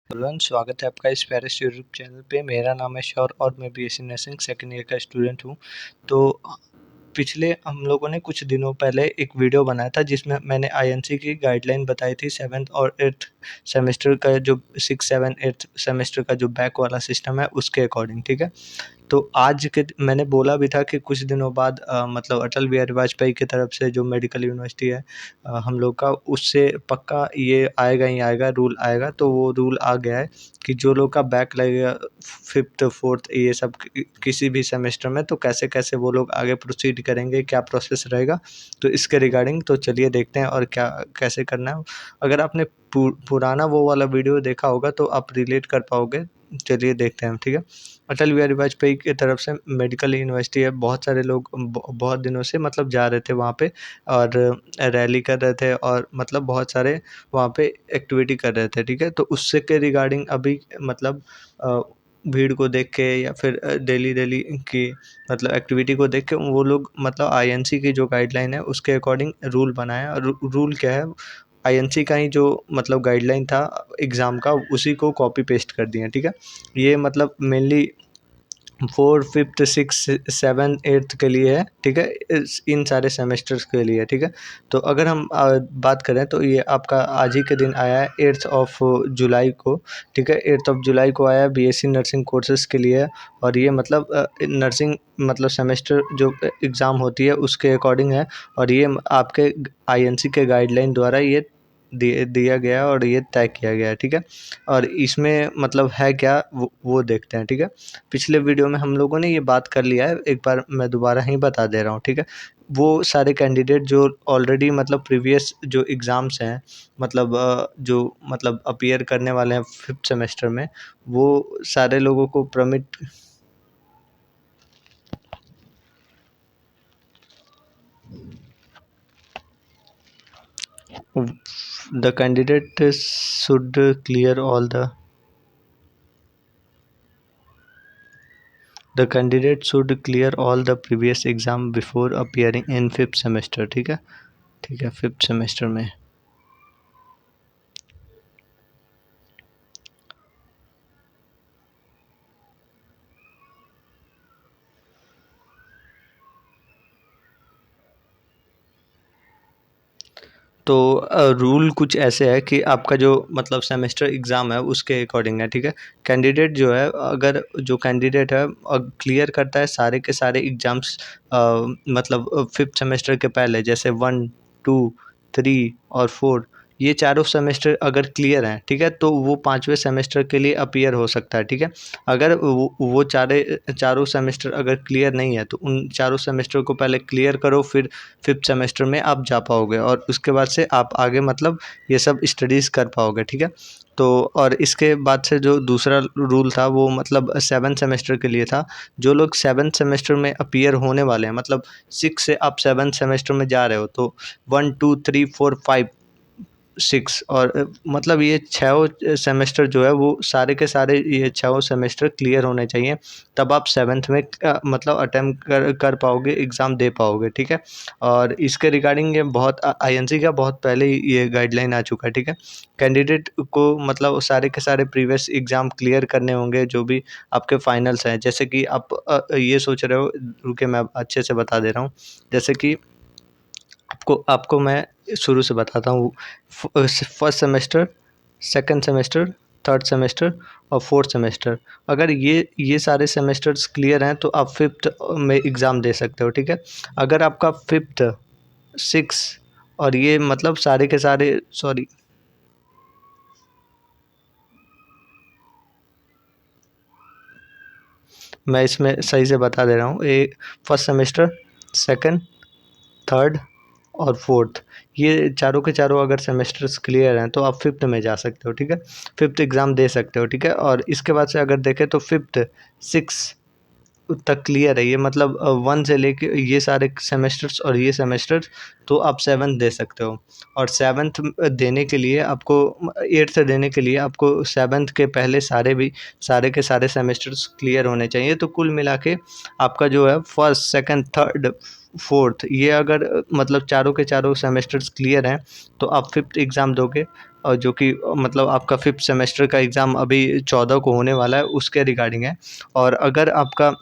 Everyone, स्वागत है आपका इस प्यारे से यूट्यूब चैनल पे। मेरा नाम है शौर और मैं बीएससी नर्सिंग सेकंड ईयर का स्टूडेंट हूँ। तो पिछले हम लोगों ने कुछ दिनों पहले एक वीडियो बनाया था जिसमें मैंने आईएनसी की गाइडलाइन बताई थी 7th और 8th सेमेस्टर का, जो 6, 7, 8th सेमेस्टर का जो बैक वाला सिस्टम है उसके अकॉर्डिंग, ठीक है। तो आज के मैंने बोला भी था कि कुछ दिनों बाद मतलब अटल बिहारी वाजपेयी की तरफ से जो मेडिकल यूनिवर्सिटी है हम लोग का, उससे पक्का ये आएगा ही आएगा, रूल आएगा। तो वो रूल आ गया है कि जो लोग का बैक लगेगा 5th 4th ये सब किसी भी सेमेस्टर में, तो कैसे-कैसे वो लोग आगे प्रोसीड करेंगे, क्या प्रोसेस रहेगा। तो इसके रिगार्डिंग तो चलिए देखते हैं और क्या कैसे करना है। अगर आपने पुराना वो वाला वीडियो देखा होगा तो आप रिलेट कर पाओगे। चलिए देखते हैं हम, ठीक है। अटल बिहारी वाजपेयी की तरफ से मेडिकल यूनिवर्सिटी है, बहुत सारे लोग बहुत दिनों से मतलब जा रहे थे वहाँ पे और रैली कर रहे थे और मतलब बहुत सारे वहाँ पे एक्टिविटी कर रहे थे, ठीक है। तो उससे के रिगार्डिंग अभी मतलब भीड़ को देख के या फिर डेली की मतलब एक्टिविटी को देख के वो लोग मतलब आईएनसी की जो गाइडलाइन है उसके अकॉर्डिंग रूल बनाया। रूल क्या है, आईएनसी का ही जो मतलब गाइडलाइन था एग्ज़ाम का, उसी को कॉपी पेस्ट कर दिए, ठीक है। ये मतलब मेनली 4, 5th, 6, 7, 8th के लिए है, ठीक है। इन सारे सेमेस्टर्स के लिए, ठीक है। तो अगर हम बात करें तो ये आपका आज ही के दिन आया है 8th ऑफ जुलाई को, ठीक है। 8th ऑफ जुलाई को आया है, बीएससी नर्सिंग कोर्सेज़ के लिए। और ये मतलब नर्सिंग मतलब सेमेस्टर जो एग्ज़ाम होती है उसके अकॉर्डिंग है। और ये आपके आईएनसी के गाइडलाइन द्वारा ये दिया गया और ये तय किया गया है, ठीक है। और इसमें मतलब है क्या वो देखते हैं, ठीक है। पिछले वीडियो में हम लोगों ने ये बात कर लिया है, एक बार मैं दोबारा ही बता दे रहा हूँ, ठीक है। वो सारे कैंडिडेट जो ऑलरेडी मतलब प्रीवियस जो एग्ज़ाम्स हैं मतलब जो मतलब अपीयर करने वाले हैं 5th सेमेस्टर में, वो सारे लोगों को permit the candidate should clear all the candidate should clear all the previous exam before appearing in 5th semester, ठीक है। ठीक है, 5th सेमेस्टर में। तो रूल कुछ ऐसे है कि आपका जो मतलब सेमेस्टर एग्ज़ाम है उसके अकॉर्डिंग है, ठीक है। कैंडिडेट जो है, अगर जो कैंडिडेट है क्लियर करता है सारे के सारे एग्ज़ाम्स मतलब 5th सेमेस्टर के पहले, जैसे 1, 2, 3 और 4, ये चारों सेमेस्टर अगर क्लियर हैं, ठीक है, तो वो 5वें सेमेस्टर के लिए अपीयर हो सकता है, ठीक है। अगर वो चारों सेमेस्टर अगर क्लियर नहीं है तो उन चारों सेमेस्टर को पहले क्लियर करो, फिर 5th सेमेस्टर में आप जा पाओगे और उसके बाद से आप आगे मतलब ये सब स्टडीज़ कर पाओगे, ठीक है। तो और इसके बाद से जो दूसरा रूल था वो मतलब 7th सेमेस्टर के लिए था। जो लोग 7th सेमेस्टर में अपीयर होने वाले हैं, मतलब 6 से आप 7th सेमेस्टर में जा रहे हो, तो 1, 2, 3, 4, 5, 6 और मतलब ये छहों सेमेस्टर जो है वो सारे के सारे ये छहों सेमेस्टर क्लियर होने चाहिए, तब आप 7th में मतलब अटेम्प्ट कर पाओगे, एग्ज़ाम दे पाओगे, ठीक है। और इसके रिगार्डिंग ये बहुत आईएनसी का बहुत पहले ही ये गाइडलाइन आ चुका है, ठीक है। कैंडिडेट को मतलब सारे के सारे प्रीवियस एग्ज़ाम क्लियर करने होंगे, जो भी आपके फाइनल्स हैं। जैसे कि आप ये सोच रहे हो, रुकिए मैं अच्छे से बता दे रहा हूँ। जैसे कि आपको आपको मैं शुरू से बताता हूँ। First semester, second semester, third semester और फोर्थ सेमेस्टर, अगर ये सारे सेमेस्टर्स क्लियर हैं तो आप 5th में एग्ज़ाम दे सकते हो, ठीक है। अगर आपका 5th, 6 और ये मतलब सारे के सारे, सॉरी, मैं इसमें सही से बता दे रहा हूँ। ये फर्स्ट सेमेस्टर, सेकंड, थर्ड और फोर्थ, ये चारों के चारों अगर सेमेस्टर्स क्लियर हैं तो आप 5th में जा सकते हो, ठीक है। 5th एग्ज़ाम दे सकते हो, ठीक है। और इसके बाद से अगर देखें तो 5th, 6 तक क्लियर है, ये मतलब 1 से लेके ये सारे सेमेस्टर्स और ये सेमेस्टर्स, तो आप 7th दे सकते हो। और 7th देने के लिए आपको 8th देने के लिए आपको 7th के पहले सारे के सारे सेमेस्टर्स क्लियर होने चाहिए। तो कुल मिला के आपका जो है फर्स्ट, सेकंड, थर्ड, फोर्थ, ये अगर मतलब चारों के चारों सेमेस्टर्स क्लियर हैं तो आप 5th एग्ज़ाम दोगे। जो कि मतलब आपका 5th सेमेस्टर का एग्ज़ाम अभी 14 को होने वाला है, उसके रिगार्डिंग है। और अगर आपका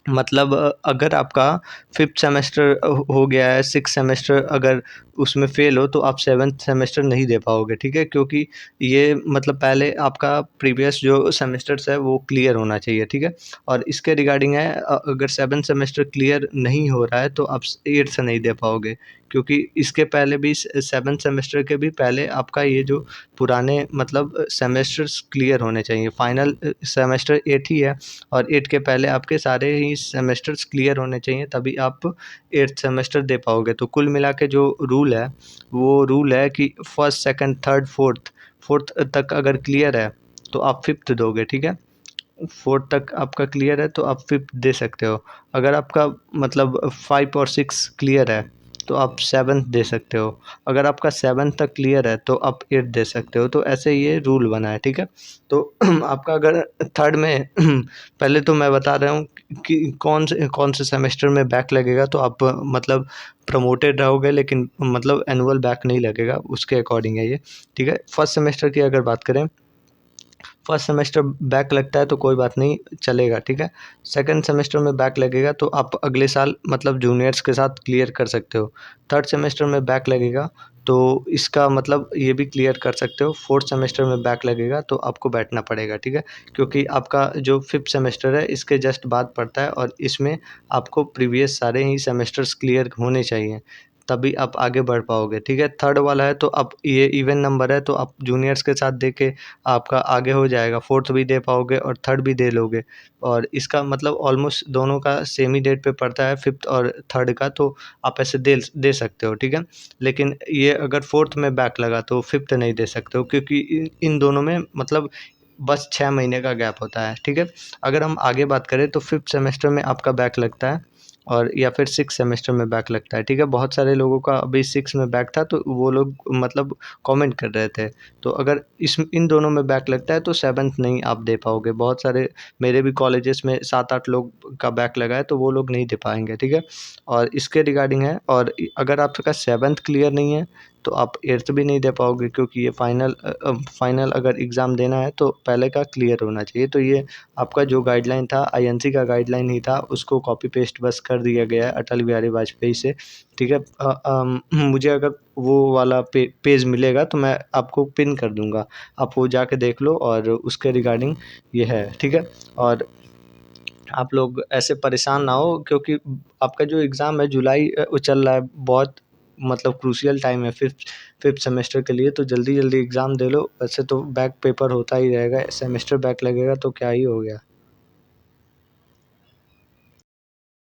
मतलब अगर आपका 5th सेमेस्टर हो गया है, 6th सेमेस्टर अगर उसमें फ़ेल हो तो आप 7th सेमेस्टर नहीं दे पाओगे, ठीक है? क्योंकि ये मतलब पहले आपका प्रीवियस जो सेमेस्टर्स है वो क्लियर होना चाहिए, ठीक है? और इसके रिगार्डिंग है अगर 7th सेमेस्टर क्लियर नहीं हो रहा है तो आप 8th नहीं दे पाओगे, क्योंकि इसके पहले भी 7th सेमेस्टर के भी पहले आपका ये जो पुराने मतलब सेमेस्टर्स क्लियर होने चाहिए। फाइनल सेमेस्टर 8 ही है और 8 के पहले आपके सारे ही सेमेस्टर्स क्लियर होने चाहिए, तभी आप 8th सेमेस्टर दे पाओगे। तो कुल मिला के जो रूल है, वो रूल है कि फर्स्ट, सेकंड, थर्ड, फोर्थ तक अगर क्लियर है, तो आप 5th दोगे, ठीक है? 4th तक आपका क्लियर है तो आप 5th दे सकते हो। अगर आपका मतलब 5 और 6 क्लियर है, तो आप 7th दे सकते हो। अगर आपका 7th तक क्लियर है तो आप 8th दे सकते हो। तो ऐसे ये रूल बना है, ठीक है? तो आपका अगर 3rd में पहले तो मैं बता रहा हूँ कि कौन से सेमेस्टर में बैक लगेगा, तो आप मतलब प्रमोटेड रहोगे, लेकिन मतलब एनुअल बैक नहीं लगेगा, उसके अकॉर्डिंग है ये, ठीक है? फर्स्ट सेमेस्टर की अगर बात करें, फर्स्ट सेमेस्टर बैक लगता है तो कोई बात नहीं, चलेगा, ठीक है। सेकंड सेमेस्टर में बैक लगेगा तो आप अगले साल मतलब जूनियर्स के साथ क्लियर कर सकते हो। थर्ड सेमेस्टर में बैक लगेगा तो इसका मतलब ये भी क्लियर कर सकते हो। फोर्थ सेमेस्टर में बैक लगेगा तो आपको बैठना पड़ेगा, ठीक है, क्योंकि आपका जो फिफ्थ सेमेस्टर है इसके जस्ट बाद पड़ता है और इसमें आपको प्रीवियस सारे ही सेमेस्टर्स क्लियर होने चाहिए, तभी आप आगे बढ़ पाओगे, ठीक है। थर्ड वाला है तो अब ये इवन नंबर है तो आप जूनियर्स के साथ दे के आपका आगे हो जाएगा, फोर्थ भी दे पाओगे और थर्ड भी दे लोगे। और इसका मतलब ऑलमोस्ट दोनों का सेम ही डेट पे पड़ता है, फिफ्थ और थर्ड का, तो आप ऐसे दे सकते हो, ठीक है। लेकिन ये अगर फोर्थ में बैक लगा तो फिफ्थ नहीं दे सकते हो, क्योंकि इन दोनों में मतलब बस 6 महीने का गैप होता है, ठीक है। अगर हम आगे बात करें तो फिफ्थ सेमेस्टर में आपका बैक लगता है और या फिर सिक्स सेमेस्टर में बैक लगता है, ठीक है। बहुत सारे लोगों का अभी सिक्स में बैक था तो वो लोग मतलब कमेंट कर रहे थे। तो अगर इस इन दोनों में बैक लगता है तो सेवन्थ नहीं आप दे पाओगे। बहुत सारे मेरे भी कॉलेजेस में 7-8 लोग का बैक लगा है तो वो लोग नहीं दे पाएँगे, ठीक है। और इसके रिगार्डिंग है, और अगर आपका सेवन्थ क्लियर नहीं है तो आप 8th भी नहीं दे पाओगे, क्योंकि ये फाइनल अगर एग्ज़ाम देना है तो पहले का क्लियर होना चाहिए। तो ये आपका जो गाइडलाइन था, आईएनसी का गाइडलाइन ही था, उसको कॉपी पेस्ट बस कर दिया गया है अटल बिहारी वाजपेयी से, ठीक है। मुझे अगर वो वाला पेज मिलेगा तो मैं आपको पिन कर दूँगा, आप वो जाके देख लो और उसके रिगार्डिंग ये है, ठीक है। और आप लोग ऐसे परेशान ना हो, क्योंकि आपका जो एग्ज़ाम है जुलाई वो चल रहा है, बहुत मतलब क्रूशियल टाइम है फिफ्थ सेमेस्टर के लिए, तो जल्दी-जल्दी एग्ज़ाम दे लो। वैसे तो बैक पेपर होता ही रहेगा, सेमेस्टर बैक लगेगा तो क्या ही हो गया।